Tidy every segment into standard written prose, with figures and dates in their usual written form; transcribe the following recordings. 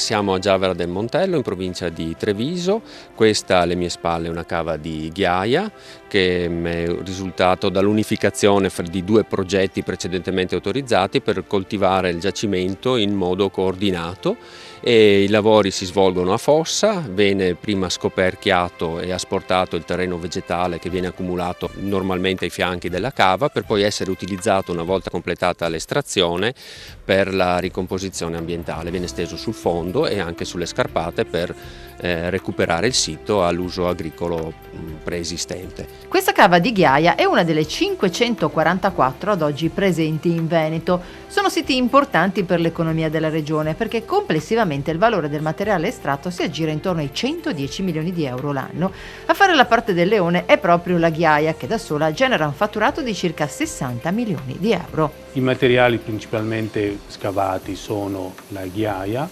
Siamo a Giavara del Montello, in provincia di Treviso. Questa alle mie spalle è una cava di ghiaia che è il risultato dall'unificazione di due progetti precedentemente autorizzati per coltivare il giacimento in modo coordinato, e i lavori si svolgono a fossa. Viene prima scoperchiato e asportato il terreno vegetale che viene accumulato normalmente ai fianchi della cava, per poi essere utilizzato una volta completata l'estrazione per la ricomposizione ambientale. Viene steso sul fondo e anche sulle scarpate per recuperare il sito all'uso agricolo preesistente. Questa cava di ghiaia è una delle 544 ad oggi presenti in Veneto. Sono siti importanti per l'economia della regione perché complessivamente il valore del materiale estratto si aggira intorno ai 110 milioni di euro l'anno. A fare la parte del leone è proprio la ghiaia, che da sola genera un fatturato di circa 60 milioni di euro. I materiali principalmente scavati sono la ghiaia,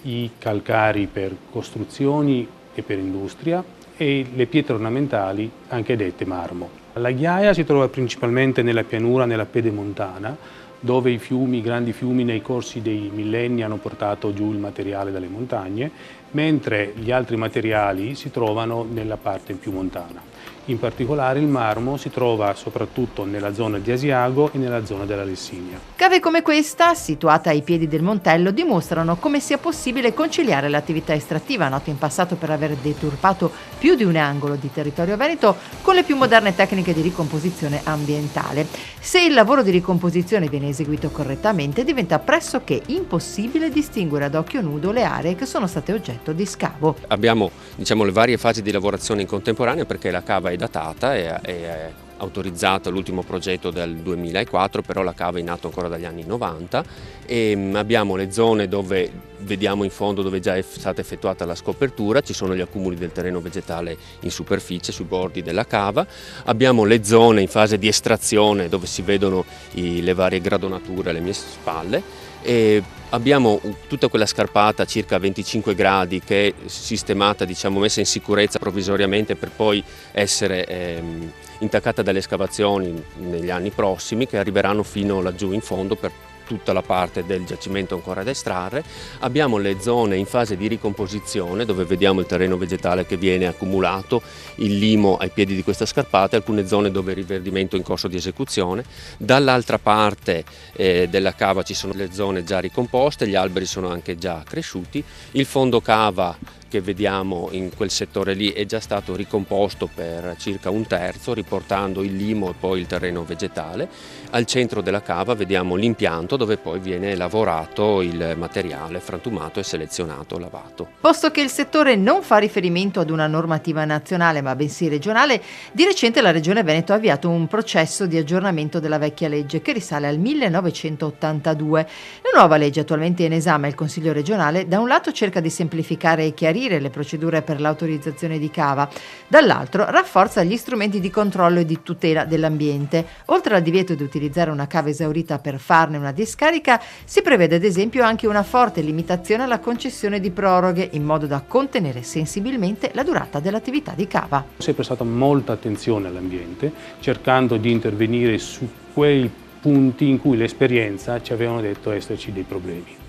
i calcari per costruzioni e per industria e le pietre ornamentali, anche dette marmo. La ghiaia si trova principalmente nella pianura, nella pedemontana, dove i grandi fiumi nei corsi dei millenni hanno portato giù il materiale dalle montagne, mentre gli altri materiali si trovano nella parte più montana. In particolare il marmo si trova soprattutto nella zona di Asiago e nella zona della Lessinia. Cave come questa, situata ai piedi del Montello, dimostrano come sia possibile conciliare l'attività estrattiva, nota in passato per aver deturpato più di un angolo di territorio veneto, con le più moderne tecniche di ricomposizione ambientale. Se il lavoro di ricomposizione viene eseguito correttamente, diventa pressoché impossibile distinguere ad occhio nudo le aree che sono state oggetto di scavo. Abbiamo le varie fasi di lavorazione in contemporanea, perché la cava è datata, è autorizzata l'ultimo progetto del 2004, però la cava è in atto ancora dagli anni 90, e abbiamo le zone dove vediamo in fondo dove già è stata effettuata la scopertura, ci sono gli accumuli del terreno vegetale in superficie, sui bordi della cava. Abbiamo le zone in fase di estrazione dove si vedono le varie gradonature alle mie spalle, e abbiamo tutta quella scarpata circa 25 gradi che è sistemata, messa in sicurezza provvisoriamente per poi essere intaccata dalle escavazioni negli anni prossimi, che arriveranno fino laggiù in fondo per tutta la parte del giacimento ancora da estrarre. Abbiamo le zone in fase di ricomposizione dove vediamo il terreno vegetale che viene accumulato, il limo ai piedi di questa scarpata, alcune zone dove il riverdimento è in corso di esecuzione. Dall'altra parte della cava ci sono le zone già ricomposte, gli alberi sono anche già cresciuti, il fondo cava che vediamo in quel settore lì è già stato ricomposto per circa un terzo, riportando il limo e poi il terreno vegetale. Al centro della cava vediamo l'impianto dove poi viene lavorato il materiale, frantumato e selezionato, lavato. Posto che il settore non fa riferimento ad una normativa nazionale ma bensì regionale, di recente la Regione Veneto ha avviato un processo di aggiornamento della vecchia legge che risale al 1982. La nuova legge, attualmente in esame al Consiglio regionale, da un lato cerca di semplificare e chiarire le procedure per l'autorizzazione di cava, dall'altro rafforza gli strumenti di controllo e di tutela dell'ambiente. Oltre al divieto di utilizzare una cava esaurita per farne una discarica, si prevede ad esempio anche una forte limitazione alla concessione di proroghe, in modo da contenere sensibilmente la durata dell'attività di cava. Si è prestata molta attenzione all'ambiente, cercando di intervenire su quei punti in cui l'esperienza ci avevano detto esserci dei problemi.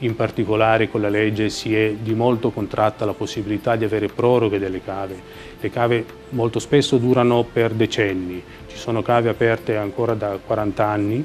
In particolare con la legge si è di molto contratta la possibilità di avere proroghe delle cave. Le cave molto spesso durano per decenni, ci sono cave aperte ancora da 40 anni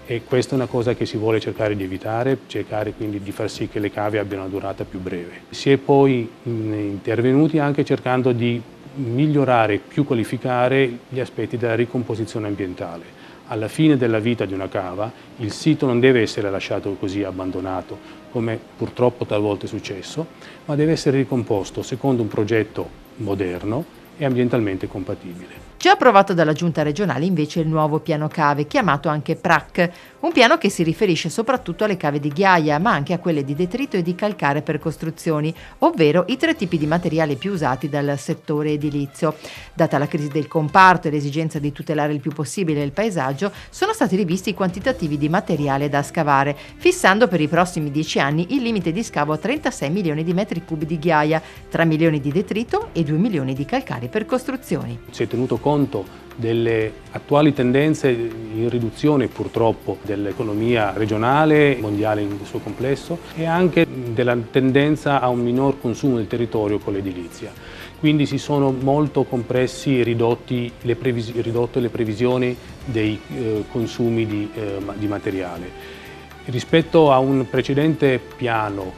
e questa è una cosa che si vuole cercare di evitare, cercare quindi di far sì che le cave abbiano una durata più breve. Si è poi intervenuti anche cercando di migliorare e più qualificare gli aspetti della ricomposizione ambientale. Alla fine della vita di una cava il sito non deve essere lasciato così abbandonato, come purtroppo talvolta è successo, ma deve essere ricomposto secondo un progetto moderno e ambientalmente compatibile. Già approvato dalla Giunta regionale invece il nuovo piano cave, chiamato anche PRAC, un piano che si riferisce soprattutto alle cave di ghiaia, ma anche a quelle di detrito e di calcare per costruzioni, ovvero i tre tipi di materiali più usati dal settore edilizio. Data la crisi del comparto e l'esigenza di tutelare il più possibile il paesaggio, sono stati rivisti i quantitativi di materiale da scavare, fissando per i prossimi 10 anni il limite di scavo a 36 milioni di metri cubi di ghiaia, 3 milioni di detrito e 2 milioni di calcari per costruzioni. Si è tenuto conto delle attuali tendenze in riduzione purtroppo dell'economia regionale e mondiale nel suo complesso e anche della tendenza a un minor consumo del territorio con l'edilizia. Quindi si sono molto compressi e ridotte le previsioni dei consumi di materiale. Rispetto a un precedente piano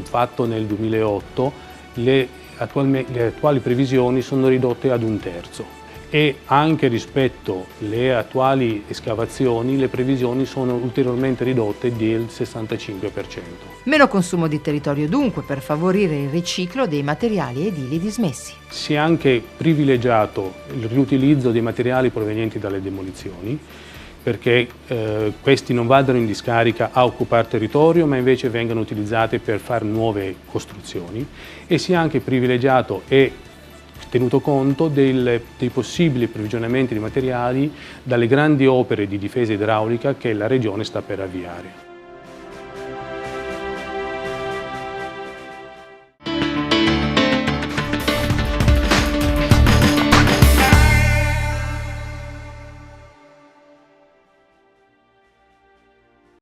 fatto nel 2008, le attuali previsioni sono ridotte ad 1/3 e anche rispetto alle attuali escavazioni le previsioni sono ulteriormente ridotte del 65%. Meno consumo di territorio dunque per favorire il riciclo dei materiali edili dismessi. Si è anche privilegiato il riutilizzo dei materiali provenienti dalle demolizioni, perché questi non vadano in discarica a occupare territorio, ma invece vengano utilizzati per fare nuove costruzioni, e si è anche privilegiato e tenuto conto dei possibili approvvigionamenti di materiali dalle grandi opere di difesa idraulica che la Regione sta per avviare.